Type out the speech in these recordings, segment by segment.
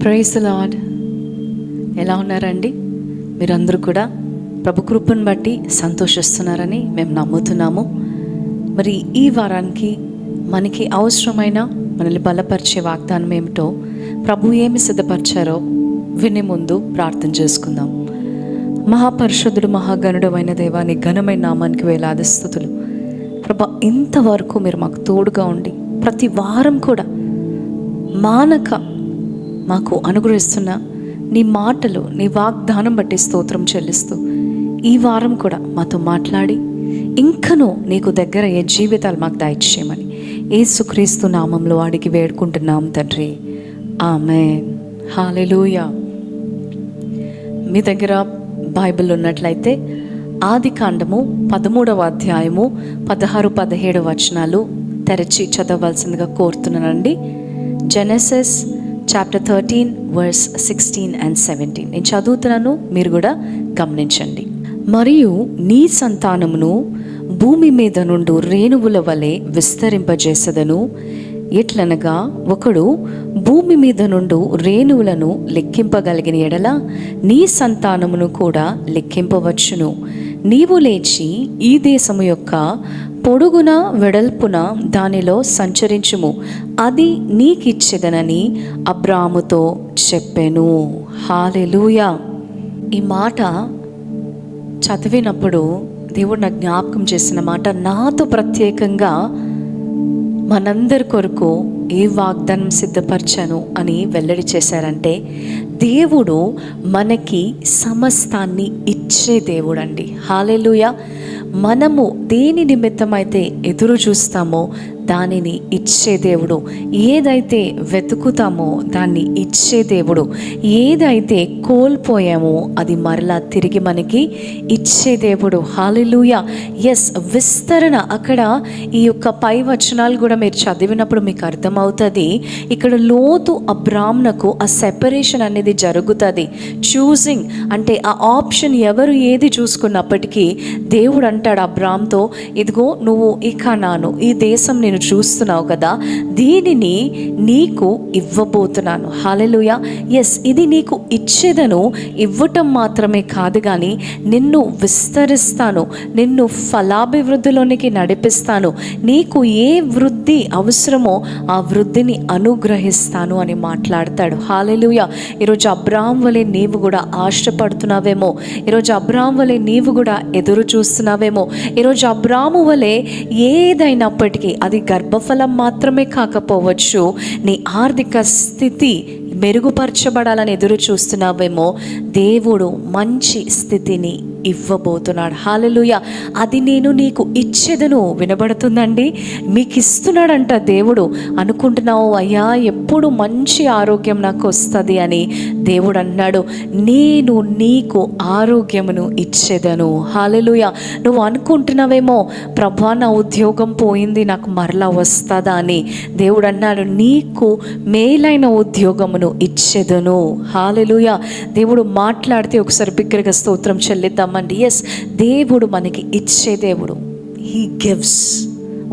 Praise the lord. ఎలా ఉన్నారండి? మీరందరూ కూడా ప్రభు కృపను బట్టి సంతోషిస్తున్నారని మేము నమ్ముతున్నాము. మరి ఈ వారానికి మనకి అవసరమైన మనల్ని బలపరిచే వాగ్దానం ఏమిటో, ప్రభు ఏమి సిద్ధపరిచారో వినే ముందు ప్రార్థన చేసుకుందాం. మహాపరిశుద్ధుడు మహాగణుడు అయిన దేవాని ఘనమైన నామానికి వేలాది స్తుతులు. ప్రభు, ఇంతవరకు మీరు మాకు తోడుగా ఉండి ప్రతి వారం కూడా మానక మాకు అనుగ్రహిస్తున్న నీ మాటలు, నీ వాగ్దానం బట్టి స్తోత్రం చెల్లిస్తూ ఈ వారం కూడా మాతో మాట్లాడి ఇంకనూ నీకు దగ్గర ఏ జీవితాలు మాకు దయచేయమని యేసుక్రీస్తు నామంలో అడిగి వేడుకుంటున్నాం తండ్రి, ఆమేన్. హల్లెలూయా. మీ దగ్గర బైబిల్ ఉన్నట్లయితే ఆదికాండము 13వ అధ్యాయము 16-17 వచనాలు తెరచి చదవవలసిందిగా కోరుతున్నానండి. జెనసిస్ చాప్టర్ 13 వర్స్ 16 and 17 నేను చదువుతున్నాను, మీరు కూడా గమనించండి. మరియు నీ సంతానమును భూమి మీద నుండి రేణువుల వలె విస్తరింపజేసదను. ఎట్లనగా ఒకడు భూమి మీద నుండి రేణువులను లెక్కింపగలిగిన ఎడల నీ సంతానమును కూడా లెక్కింపవచ్చును. నీవు లేచి ఈ దేశము యొక్క పొడుగున వెడల్పున దానిలో సంచరించుము, అది నీకిచ్చేదనని అబ్రాముతో చెప్పెను. హల్లెలూయా. ఈ మాట చదివినప్పుడు దేవుడు నాకు జ్ఞాపకం చేసిన మాట, నాతో ప్రత్యేకంగా మనందరి కొరకు ఏ వాగ్దానం సిద్ధపరచాను అని వెల్లడి చేశారంటే, దేవుడు మనకి సమస్తాన్ని ఇచ్చే దేవుడు అండి. హల్లెలూయా. మనము దేని నిమిత్తమైతే ఎదురు చూస్తామో దానిని ఇచ్చే దేవుడు, ఏదైతే వెతుకుతామో దాన్ని ఇచ్చే దేవుడు, ఏదైతే కోల్పోయామో అది మరలా తిరిగి మనకి ఇచ్చే దేవుడు. హల్లెలూయా. ఎస్, విస్తరణ. అక్కడ ఈ యొక్క పై వచనాలు కూడా మీరు చదివినప్పుడు మీకు అర్థమవుతుంది, ఇక్కడ లోతు అబ్రామునకు ఆ సెపరేషన్ అనేది జరుగుతుంది. చూసింగ్ అంటే ఆ ఆప్షన్ ఎవరు ఏది చూసుకున్నప్పటికీ దేవుడు అంటాడు అబ్రామ్తో, ఇదిగో నువ్వు ఈ కనాను, ఈ దేశం నేను చూస్తున్నావు కదా, దీనిని నీకు ఇవ్వబోతున్నాను. హల్లెలూయా. ఎస్, ఇది నీకు ఇచ్చేదను. ఇవ్వటం మాత్రమే కాదు కానీ నిన్ను విస్తరిస్తాను, నిన్ను ఫలాభివృద్ధిలోనికి నడిపిస్తాను, నీకు ఏ వృద్ధి అవసరమో ఆ వృద్ధిని అనుగ్రహిస్తాను అని మాట్లాడతాడు. హల్లెలూయా. ఈరోజు అబ్రాహాం వలె నీవు కూడా ఆశపడుతున్నావేమో, ఈరోజు అబ్రాహాం వలె నీవు కూడా ఎదురు చూస్తున్నావేమో, ఈరోజు అబ్రాహాము వలె ఏదైనప్పటికీ అది గర్భఫలం మాత్రమే కాకపోవచ్చు, నీ ఆర్థిక స్థితి మెరుగుపరచబడాలని ఎదురు చూస్తున్నావేమో, దేవుడు మంచి స్థితిని ఇవ్వబోతున్నాడు. హల్లెలూయా. అది నేను నీకు ఇచ్చేదను. వినబడుతుందండి? మీకు ఇస్తున్నాడంట దేవుడు. అనుకుంటున్నావు, అయ్యా ఎప్పుడు మంచి ఆరోగ్యం నాకు వస్తుంది అని. దేవుడు అన్నాడు, నేను నీకు ఆరోగ్యమును ఇచ్చేదను. హల్లెలూయా. నువ్వు అనుకుంటున్నావేమో, ప్రభా నా ఉద్యోగం పోయింది, నాకు మరలా వస్తుందా అని. దేవుడు అన్నాడు, నీకు మేలైన ఉద్యోగమును ఇచ్చేదను. హల్లెలూయా. దేవుడు మాట్లాడితే ఒకసారి బిగ్గరగా స్తోత్రం చెల్లిద్దాం. ఎస్, దేవుడు మనకి ఇచ్చే దేవుడు. He gives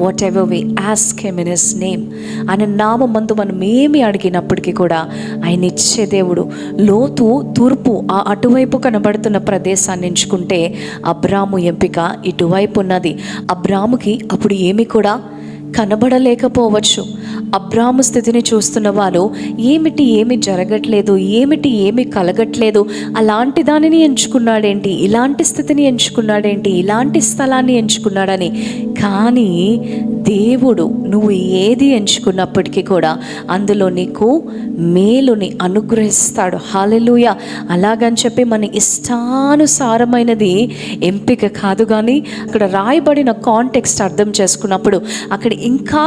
whatever we ask him in his name. ఆయన నామమందు మనం ఏమి అడిగినప్పటికీ కూడా ఆయన ఇచ్చే దేవుడు. లోతు తూర్పు ఆ అటువైపు కనబడుతున్న ప్రదేశాన్ని ఎంచుకుంటే అబ్రాము ఎంపిక ఇటువైపు ఉన్నది. అబ్రాముకి అప్పుడు ఏమి కూడా కనబడలేకపోవచ్చు. అబ్రాము స్థితిని చూస్తున్న వాళ్ళు ఏమి జరగట్లేదు, ఏమి కలగట్లేదు, అలాంటి దానిని ఎంచుకున్నాడేంటి, ఇలాంటి స్థితిని ఎంచుకున్నాడేంటి, ఇలాంటి స్థలాన్ని ఎంచుకున్నాడని. కానీ దేవుడు నువ్వు ఏది ఎంచుకున్నప్పటికీ కూడా అందులో నీకు మేలుని అనుగ్రహిస్తాడు. హల్లెలూయా. అలాగని చెప్పి మన ఇష్టానుసారమైనది ఎంపిక కాదు, కానీ అక్కడ రాయబడిన కాంటెక్స్ట్ అర్థం చేసుకున్నప్పుడు అక్కడ ఇంకా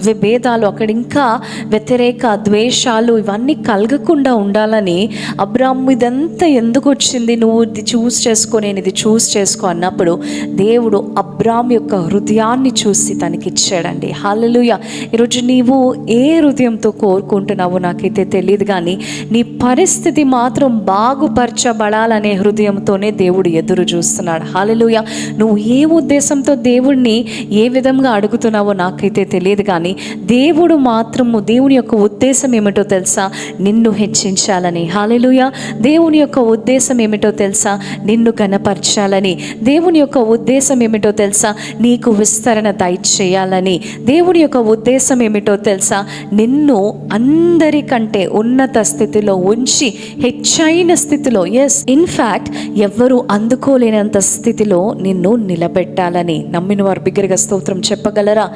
విభేదాలు, అక్కడ ఇంకా వ్యతిరేక ద్వేషాలు ఇవన్నీ కలగకుండా ఉండాలని అబ్రాము ఇదంతా ఎందుకు వచ్చింది, నువ్వు ఇది చూస్ చేసుకో, నేను ఇది చూస్ చేసుకో అన్నప్పుడు దేవుడు అబ్రాము యొక్క హృదయాన్ని చూసి తనకి ఇచ్చాడండి. హల్లెలూయా. ఈరోజు నీవు ఏ హృదయంతో కోరుకుంటున్నావో నాకైతే తెలియదు, కానీ నీ పరిస్థితి మాత్రం బాగుపరచబడాలనే హృదయంతోనే దేవుడు ఎదురు చూస్తున్నాడు. హల్లెలూయా. నువ్వు ఏ ఉద్దేశంతో దేవుడిని ఏ విధంగా అడుగుతున్నావో నాకైతే తెలియదు, కానీ దేవుడు మాత్రము, దేవుని యొక్క ఉద్దేశం ఏమిటో తెలుసా? నిన్ను హెచ్చించాలని. హల్లెలూయా. దేవుని యొక్క ఉద్దేశం ఏమిటో తెలుసా? నిన్ను ఘనపరచాలని. దేవుని యొక్క ఉద్దేశం ఏమిటో తెలుసా? నీకు విస్తరణ దయచేయాలని. దేవుని యొక్క ఉద్దేశం ఏమిటో తెలుసా? నిన్ను అందరికంటే ఉన్నత స్థితిలో ఉంచి హెచ్చైన స్థితిలో, ఎస్, ఇన్ఫ్యాక్ట్ ఎవ్వరూ అందుకోలేనంత స్థితిలో నిన్ను నిలబెట్టాలని. నమ్మిన వారు బిగ్గరగా స్తోత్రం చెప్పగలరా?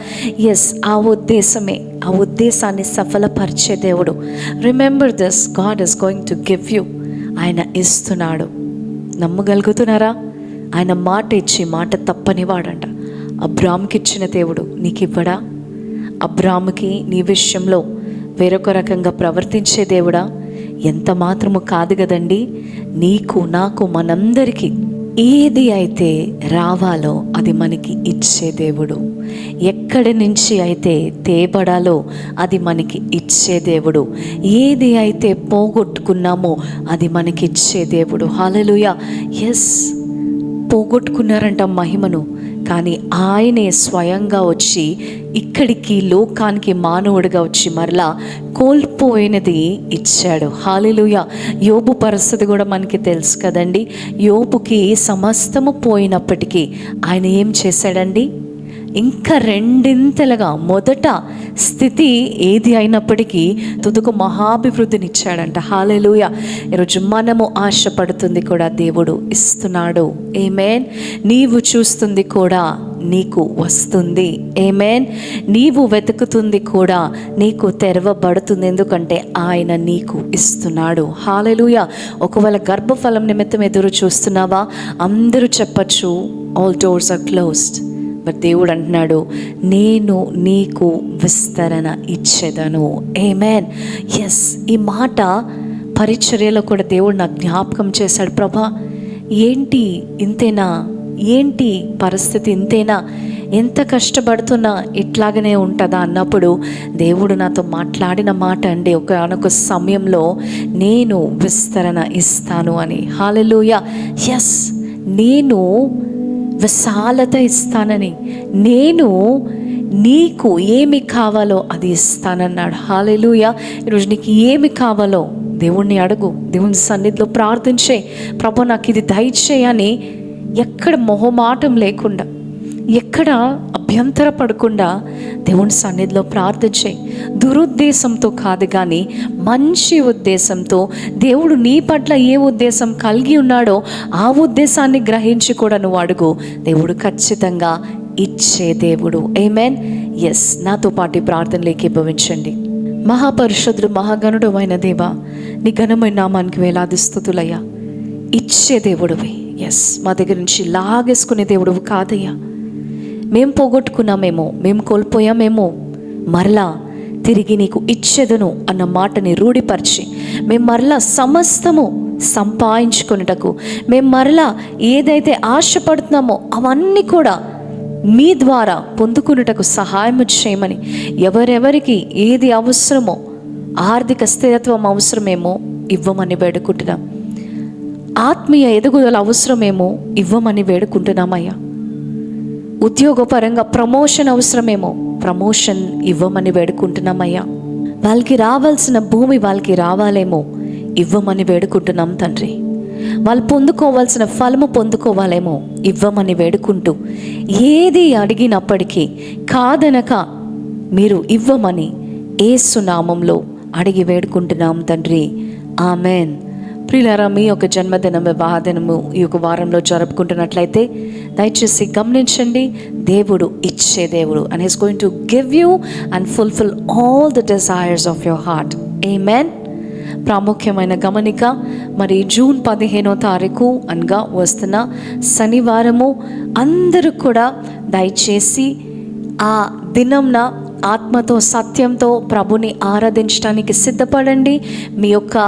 ఎస్, ఆ ఉద్దేశమే, ఆ ఉద్దేశాన్ని సఫలపరిచే దేవుడు. Remember this, God is going to give you. ఆయన ఇస్తున్నాడు. నమ్మగలుగుతున్నారా? ఆయన మాట ఇచ్చి మాట తప్పనివాడంట. అబ్రాముకి ఇచ్చిన దేవుడు నీకు ఇవ్వడా? అబ్రాముకి నీ విషయంలో వేరొక రకంగా ప్రవర్తించే దేవుడా? ఎంత మాత్రము కాదు కదండి. నీకు, నాకు, మనందరికీ ఏది అయితే రావాలో అది మనకి ఇచ్చే దేవుడు. ఎక్కడి నుంచి అయితే తేబడాలో అది మనకి ఇచ్చే దేవుడు. ఏది అయితే పోగొట్టుకున్నామో అది మనకి ఇచ్చే దేవుడు. హల్లెలూయా. ఎస్, పోగొట్టుకున్నారంట మహిమను, కానీ ఆయనే స్వయంగా వచ్చి ఇక్కడికి లోకానికి మానవుడిగా వచ్చి మరలా కోల్పోయినది ఇచ్చాడు. హల్లెలూయా. యోబు పరిస్థితి కూడా మనకి తెలుసు కదండి. యోబుకి సమస్తము పోయినప్పటికీ ఆయన ఏం చేశాడండి? ఇంకా రెండింతలుగా మొదట స్థితి ఏది అయినప్పటికీ తుదకు మహాభివృద్ధినిచ్చాడంట. హల్లెలూయా. ఈరోజు మనము ఆశపడుతుంది కూడా దేవుడు ఇస్తున్నాడు. ఆమేన్. నీవు చూస్తుంది కూడా నీకు వస్తుంది. ఆమేన్. నీవు వెతుకుతుంది కూడా నీకు తెరవబడుతుంది. ఎందుకంటే ఆయన నీకు ఇస్తున్నాడు. హల్లెలూయా. ఒకవేళ గర్భఫలం నిమిత్తం ఎదురు చూస్తున్నావా? అందరూ చెప్పచ్చు, all doors are closed. But దేవుడు అంటున్నాడు, నేను నీకు విస్తరణ ఇచ్చేదను. ఆమేన్. ఎస్, ఈ మాట పరిచర్యలో కూడా దేవుడు నాకు జ్ఞాపకం చేశాడు. ప్రభా, ఏంటి ఇంతేనా? ఏంటి పరిస్థితి ఇంతేనా? ఎంత కష్టపడుతున్నా ఇట్లాగనే ఉంటుందా అన్నప్పుడు దేవుడు నాతో మాట్లాడిన మాట అండి, ఒకనొక సమయంలో నేను విస్తరణ ఇస్తాను అని. హల్లెలూయా. ఎస్, నేను విశాలత ఇస్తానని, నేను నీకు ఏమి కావాలో అది ఇస్తానన్నాడు. హల్లెలూయా. ఈరోజు నీకు ఏమి కావాలో దేవుణ్ణి అడుగు, దేవుని సన్నిధిలో ప్రార్థించే. ప్రభు, నాకు ఇది దయచేయని ఎక్కడ మొహమాటం లేకుండా, ఎక్కడ అభ్యంతర పడకుండా దేవుని సన్నిధిలో ప్రార్థించే. దురుద్దేశంతో కాదు, కానీ మంచి ఉద్దేశంతో దేవుడు నీ పట్ల ఏ ఉద్దేశం కలిగి ఉన్నాడో ఆ ఉద్దేశాన్ని గ్రహించి కూడా నువ్వు అడుగు. దేవుడు ఖచ్చితంగా ఇచ్చే దేవుడు. ఆమేన్. ఎస్, నాతో పాటు ప్రార్థనలు ఏకీభవించండి. మహాపరిశుద్ధుడు, మహాగణుడు అయిన దేవా, నీ ఘనమైన నామానికి వేలాది స్తుతులయ్యా. ఇచ్చే దేవుడివి. ఎస్, మా దగ్గర నుంచి లాగేసుకునే దేవుడు కాదయ్యా. మేము పోగొట్టుకున్నామేమో, మేము కోల్పోయామేమో, మరలా తిరిగి నీకు ఇచ్చేదను అన్న మాటని రూఢిపరిచి మేము మరలా సమస్తము సంపాదించుకునేటకు, మేము మరలా ఏదైతే ఆశపడుతున్నామో అవన్నీ కూడా మీ ద్వారా పొందుకునేటకు సహాయం చేయమని, ఎవరెవరికి ఏది అవసరమో, ఆర్థిక స్థిరత్వం అవసరమేమో ఇవ్వమని వేడుకుంటున్నాం. ఆత్మీయ ఎదుగుదల అవసరమేమో ఇవ్వమని వేడుకుంటున్నామయ్యా. ఉద్యోగపరంగా ప్రమోషన్ అవసరమేమో ప్రమోషన్ ఇవ్వమని వేడుకుంటున్నామయ్యా. వాళ్ళకి రావాల్సిన భూమి వాళ్ళకి రావాలేమో ఇవ్వమని వేడుకుంటున్నాం తండ్రి. వాళ్ళు పొందుకోవాల్సిన ఫలము పొందుకోవాలేమో ఇవ్వమని వేడుకుంటూ, ఏది అడిగినప్పటికీ కాదనక మీరు ఇవ్వమని యేసు నామంలో అడిగి వేడుకుంటున్నాం తండ్రి. ఆమెన్. ప్రియులారా, మీ యొక్క జన్మదినం, వివాహదినము ఈ యొక్క వారంలో జరుపుకుంటున్నట్లయితే దయచేసి గమనించండి, దేవుడు ఇచ్చే దేవుడు. And he's going to give you and fulfil all the desires of your heart. Amen. ప్రాముఖ్యమైన గమనిక, మరి జూన్ 15వ తారీఖు అనగా వస్తున్న శనివారము అందరూ కూడా దయచేసి ఆ దినంన ఆత్మతో సత్యంతో ప్రభుని ఆరాధించడానికి సిద్ధపడండి. మీ యొక్క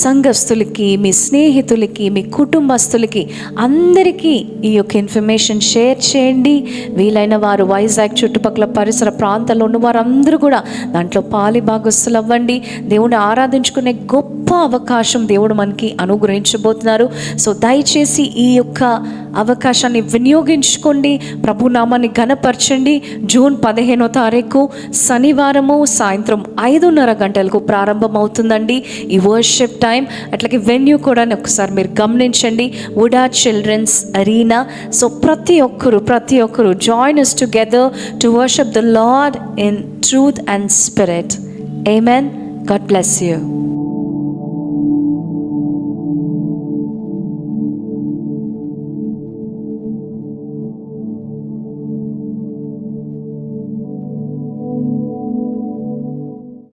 సంఘస్థులకి, మీ స్నేహితులకి, మీ కుటుంబస్తులకి అందరికీ ఈ యొక్క ఇన్ఫర్మేషన్ షేర్ చేయండి. వీలైన వారు వైజాగ్ చుట్టుపక్కల పరిసర ప్రాంతాల్లో ఉన్న వారు అందరూ కూడా దాంట్లో పాలిభాగస్తులు అవ్వండి. దేవుని ఆరాధించుకునే గొప్ప అవకాశం దేవుడు మనకి అనుగ్రహించబోతున్నారు. సో దయచేసి ఈ యొక్క అవకాశాన్ని వినియోగించుకోండి, ప్రభు నామాన్ని ఘనపరచండి. జూన్ 15వ తారీఖు శనివారము సాయంత్రం 5:30 గంటలకు ప్రారంభమవుతుందండి ఈ వర్షిప్ టైం. అట్లాగే వెన్యూ కూడా ఒకసారి మీరు గమనించండి, వుడా చిల్డ్రన్స్ అరీనా. సో ప్రతి ఒక్కరు join us together to worship the Lord in truth and spirit. Amen. God bless you.